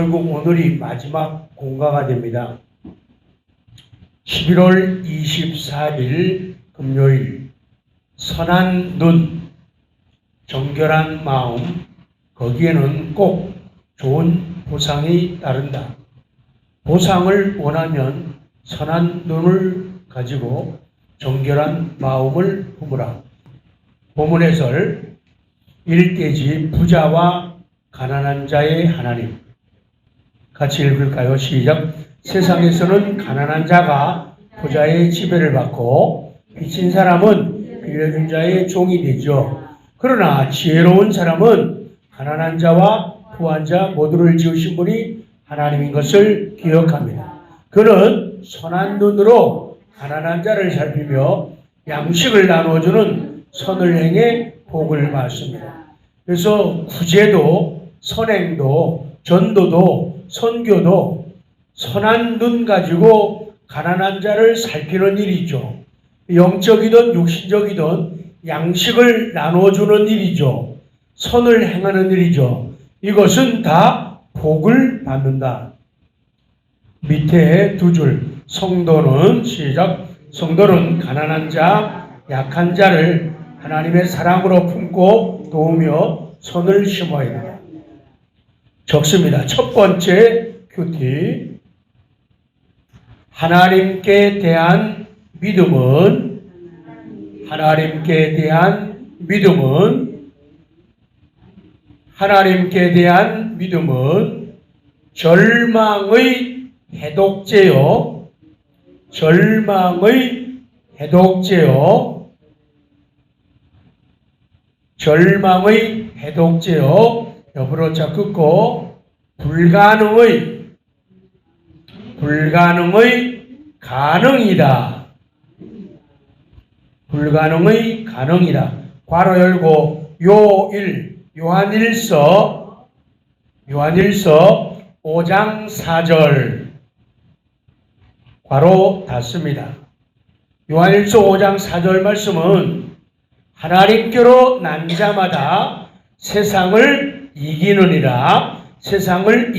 결국 오늘이 마지막 공가가 됩니다. 11월 24일 금요일, 선한 눈, 정결한 마음, 거기에는 꼭 좋은 보상이 따른다. 보상을 원하면 선한 눈을 가지고 정결한 마음을 품으라. 본문 해설, 일대지 부자와 가난한 자의 하나님. 같이 읽을까요? 시작. 세상에서는 가난한 자가 부자의 지배를 받고 빚진 사람은 빌려준 자의 종이 되죠. 그러나 지혜로운 사람은 가난한 자와 부한 자 모두를 지으신 분이 하나님인 것을 기억합니다. 그는 선한 눈으로 가난한 자를 살피며 양식을 나눠주는 선을 행해 복을 받습니다. 그래서 구제도 선행도 전도도 선교도 선한 눈 가지고 가난한 자를 살피는 일이죠. 영적이든 육신적이든 양식을 나눠주는 일이죠. 선을 행하는 일이죠. 이것은 다 복을 받는다. 밑에 두 줄, 성도는 시작. 성도는 가난한 자, 약한 자를 하나님의 사랑으로 품고 도우며 선을 심어야 합니다. 적습니다. 첫 번째 큐티. 하나님께 대한 믿음은 하나님께 대한 믿음은 절망의 해독제요. 절망의 해독제요. 옆으로 자 끊고 불가능의 가능이다. 불가능의 가능이다. 괄호 열고 요한일서 5장 4절 괄호 닫습니다. 요한일서 5장 4절 말씀은 하나님께로 난 자마다 세상을 이기느니라. 세상을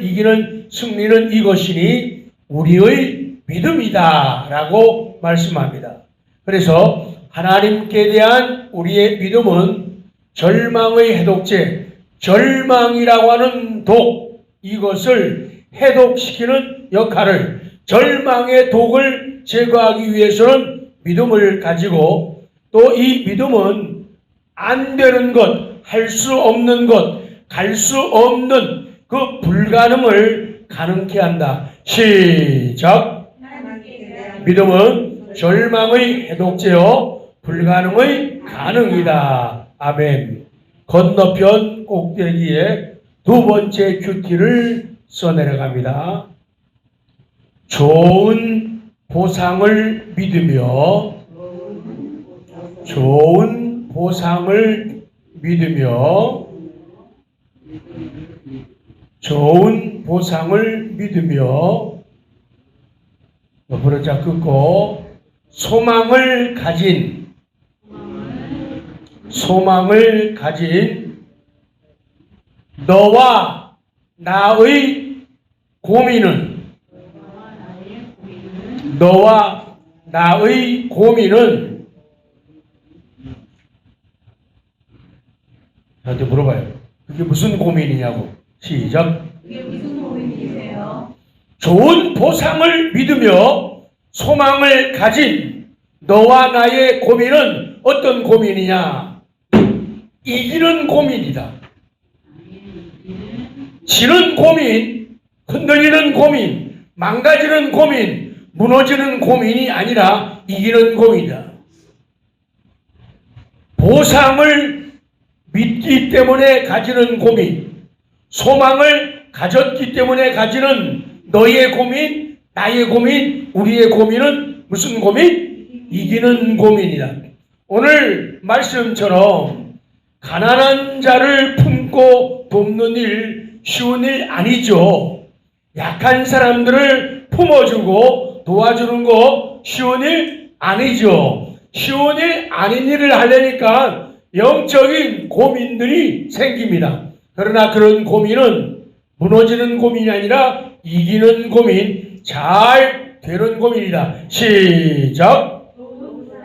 이기는 승리는 이것이니 우리의 믿음이다 라고 말씀합니다. 그래서 하나님께 대한 우리의 믿음은 절망의 해독제, 절망이라고 하는 독, 이것을 해독시키는 역할을, 절망의 독을 제거하기 위해서는 믿음을 가지고, 또 이 믿음은 안 되는 것, 할 수 없는 것, 갈 수 없는 그 불가능을 가능케 한다. 시작. 믿음은 절망의 해독제요, 불가능의 가능이다. 아멘. 건너편 꼭대기에 두 번째 큐티를 써내려갑니다. 좋은 보상을 믿으며 옆으로 자 끊고 소망을 가진 너와 나의 고민은 저한테 물어봐요. 그게 무슨 고민이냐고. 시작. 그게 무슨 고민이세요? 좋은 보상을 믿으며 소망을 가진 너와 나의 고민은 어떤 고민이냐? 이기는 고민이다. 지는 고민, 흔들리는 고민, 망가지는 고민, 무너지는 고민이 아니라 이기는 고민이다. 보상을 믿기 때문에 가지는 고민, 소망을 가졌기 때문에 가지는 너의 고민, 나의 고민, 우리의 고민은 무슨 고민? 이기는 고민이다. 오늘 말씀처럼 가난한 자를 품고 돕는 일 쉬운 일 아니죠. 약한 사람들을 품어주고 도와주는 거 쉬운 일 아니죠. 쉬운 일 아닌 일을 하려니까 영적인 고민들이 생깁니다. 그러나 그런 고민은 무너지는 고민이 아니라 이기는 고민, 잘 되는 고민이다. 시작.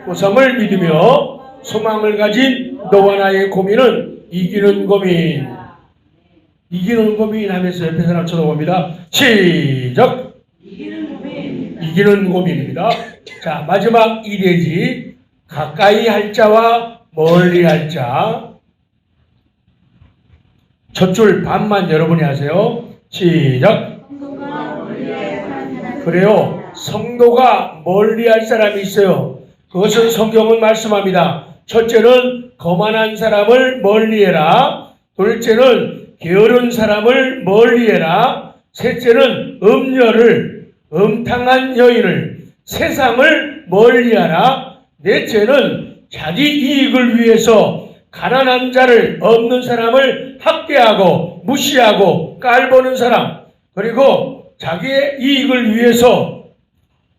보상을 믿으며 소망을 가진 너와 나의 고민은 이기는 고민. 이기는 고민 하면서 옆에 사람 쳐다봅니다. 시작. 이기는 고민입니다. 자, 마지막 2대지. 가까이 할 자와 멀리 할 자. 첫 줄 반만 여러분이 하세요. 시작. 그래요. 성도가 멀리 할 사람이 있어요. 그것은 성경은 말씀합니다. 첫째는 거만한 사람을 멀리해라. 둘째는 게으른 사람을 멀리해라. 셋째는 음녀를, 음탕한 여인을, 세상을 멀리하라. 넷째는 자기 이익을 위해서 가난한 자를, 없는 사람을 학대하고 무시하고 깔보는 사람, 그리고 자기의 이익을 위해서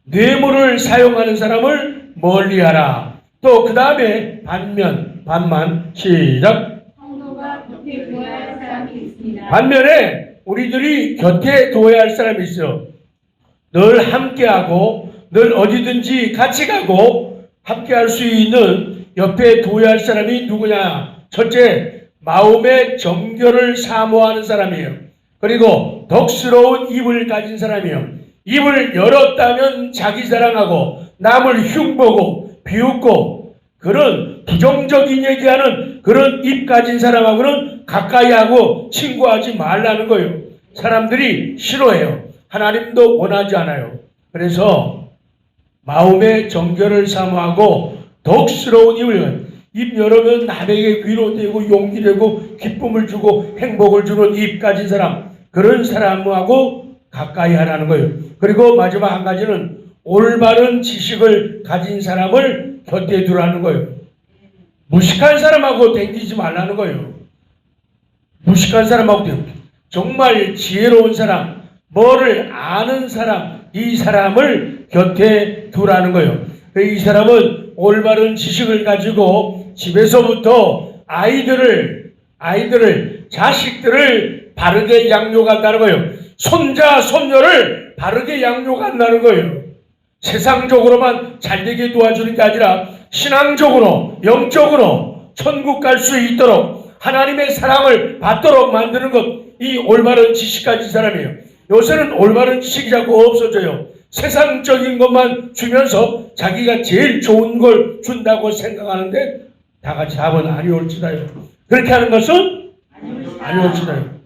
뇌물을 사용하는 사람을 멀리하라. 또 그 다음에 반만 시작. 성도가 곁에 두어야 할 사람이 있습니다. 반면에 우리들이 곁에 두어야 할 사람이 있어요. 늘 함께하고 늘 어디든지 같이 가고 함께할 수 있는 옆에 두어야 할 사람이 누구냐? 첫째, 마음의 정결을 사모하는 사람이에요. 그리고 덕스러운 입을 가진 사람이에요. 입을 열었다면 자기 자랑하고 남을 흉보고 비웃고 그런 부정적인 얘기하는 그런 입 가진 사람하고는 가까이 하고 친구하지 말라는 거예요. 사람들이 싫어해요. 하나님도 원하지 않아요. 그래서 마음의 정결을 사모하고 덕스러운 입 열으면 남에게 위로되고 용기되고 기쁨을 주고 행복을 주는 입 가진 사람, 그런 사람하고 가까이 하라는 거예요. 그리고 마지막 한 가지는 올바른 지식을 가진 사람을 곁에 두라는 거예요. 무식한 사람하고 댕기지 말라는 거예요. 무식한 사람하고 정말 지혜로운 사람, 뭐를 아는 사람, 이 사람을 곁에 두라는 거예요. 이 사람은 올바른 지식을 가지고 집에서부터 자식들을 바르게 양육한다는 거예요. 손자, 손녀를 바르게 양육한다는 거예요. 세상적으로만 잘되게 도와주는 게 아니라 신앙적으로, 영적으로 천국 갈 수 있도록 하나님의 사랑을 받도록 만드는 것, 이 올바른 지식 가진 사람이에요. 요새는 올바른 지식이 자꾸 없어져요. 세상적인 것만 주면서 자기가 제일 좋은 걸 준다고 생각하는데 다 같이 합은 아니올지다요. 그렇게 하는 것은 아니올지다요.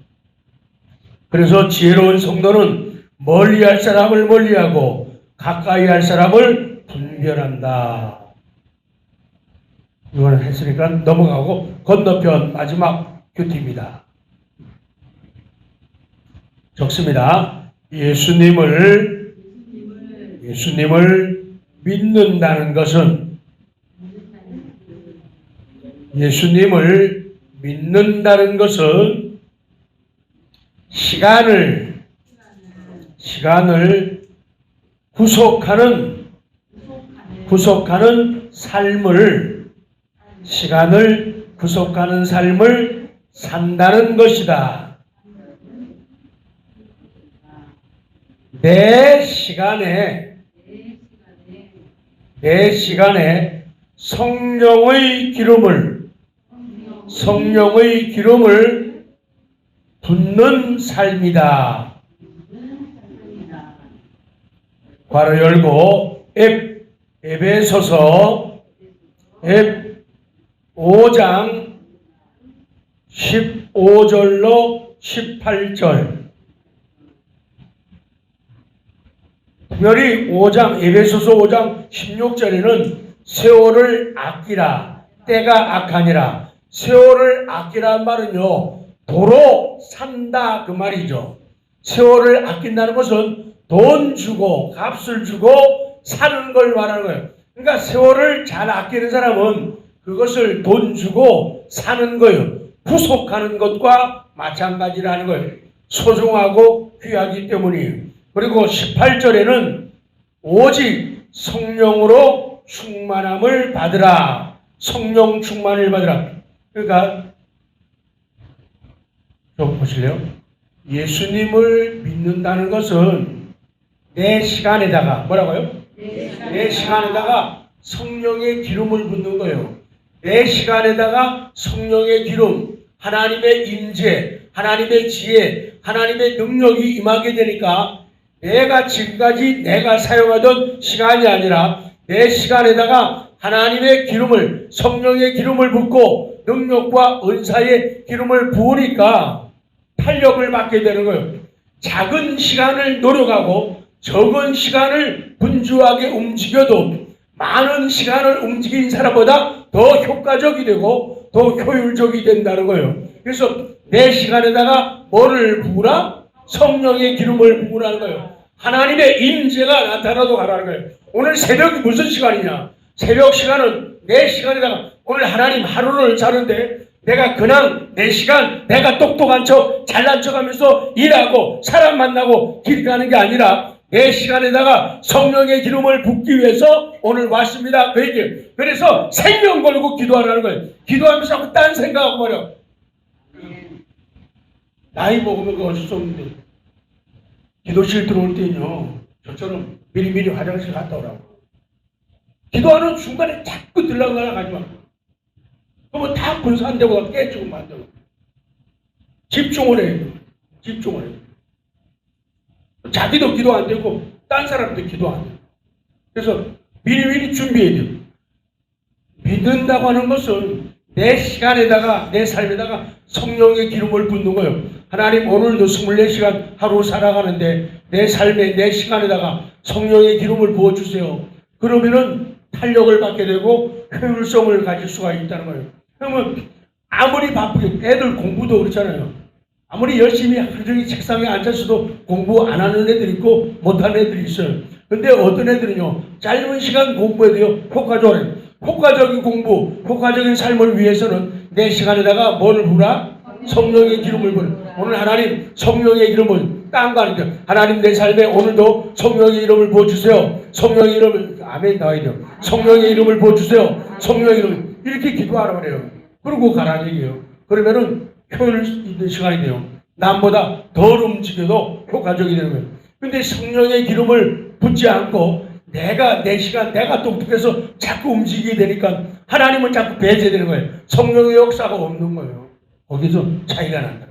그래서 지혜로운 성도는 멀리할 사람을 멀리하고 가까이 할 사람을 분별한다. 이거는 했으니까 넘어가고 건너편 마지막 큐티입니다. 적습니다. 예수님을 믿는다는 것은 시간을 구속하는 삶을 산다는 것이다. 내 시간에 성령의 기름을 붓는 삶이다. 괄호 열고 에베소서 5장 15절로 18절. 특별히 에베소서 5장 16절에는 세월을 아끼라, 때가 악하니라. 세월을 아끼라는 말은요, 도로 산다 그 말이죠. 세월을 아낀다는 것은 돈 주고 값을 주고 사는 걸 말하는 거예요. 그러니까 세월을 잘 아끼는 사람은 그것을 돈 주고 사는 거예요. 구속하는 것과 마찬가지라는 거예요. 소중하고 귀하기 때문이에요. 그리고 18절에는 오직 성령으로 충만함을 받으라. 성령 충만을 받으라. 그러니까 좀 보실래요? 예수님을 믿는다는 것은 내 시간에다가 뭐라고요? 내 시간에다가 성령의 기름을 붓는 거예요. 내 시간에다가 성령의 기름, 하나님의 임재, 하나님의 지혜, 하나님의 능력이 임하게 되니까 내가 지금까지 내가 사용하던 시간이 아니라 내 시간에다가 하나님의 기름을, 성령의 기름을 붓고 능력과 은사의 기름을 부으니까 탄력을 받게 되는 거예요. 작은 시간을 노력하고 적은 시간을 분주하게 움직여도 많은 시간을 움직인 사람보다 더 효과적이 되고 더 효율적이 된다는 거예요. 그래서 내 시간에다가 뭐를 부으라? 성령의 기름을 부으라는 거예요. 하나님의 임재가 나타나도 가라는 거예요. 오늘 새벽이 무슨 시간이냐? 새벽 시간은 내 시간에다가 오늘 하나님 하루를 자는데 내가 그냥 내 시간 내가 똑똑한 척 잘난 척 하면서 일하고 사람 만나고 길 가는 게 아니라 내 시간에다가 성령의 기름을 붓기 위해서 오늘 왔습니다. 그 얘기예요. 그래서 생명 걸고 기도하라는 거예요. 기도하면서 자꾸 딴 생각하고 말이야. 나이 먹으면 그거 어쩔 수 없는데 기도실 들어올 때는요 저처럼 미리미리 화장실 갔다 오라고. 기도하는 중간에 자꾸 들락날락 하지 마. 그러면 다 분수 안 되고 깨지고 만들고. 집중을 해요. 집중을 해요. 자기도 기도 안 되고 딴 사람도 기도 안 돼요. 그래서 미리미리 준비해야 돼요. 믿는다고 하는 것은 내 시간에다가 내 삶에다가 성령의 기름을 붓는 거예요. 하나님 오늘도 24시간 하루 살아가는데 내 삶에 내 시간에다가 성령의 기름을 부어주세요. 그러면은 탄력을 받게 되고 효율성을 가질 수가 있다는 거예요. 그러면 아무리 바쁘게 애들 공부도 그렇잖아요. 아무리 열심히 하루 종일 책상에 앉아서도 공부 안 하는 애들이 있고 못하는 애들이 있어요. 근데 어떤 애들은요 짧은 시간 공부해도요 효과적으로 효과적인 공부, 효과적인 삶을 위해서는 내 시간에다가 뭐를 부라? 성령의 기름을 부라. 오늘 하나님 성령의 기름을 딴 거 아니죠. 하나님 내 삶에 오늘도 성령의 이름을 부어주세요. 성령의 이름을 아멘 나와야 돼요. 성령의 이름을 부어주세요. 성령의 이름을 이렇게 기도하라고 그래요. 그러고 가라는 얘기예요. 그러면은 효율 있는 시간이 돼요. 남보다 덜 움직여도 효과적이 되는 거예요. 근데 성령의 기름을 붓지 않고 내가 내 시간 내가 똑똑해서 자꾸 움직이게 되니까 하나님은 자꾸 배제되는 거예요. 성령의 역사가 없는 거예요. 거기서 차이가 난다.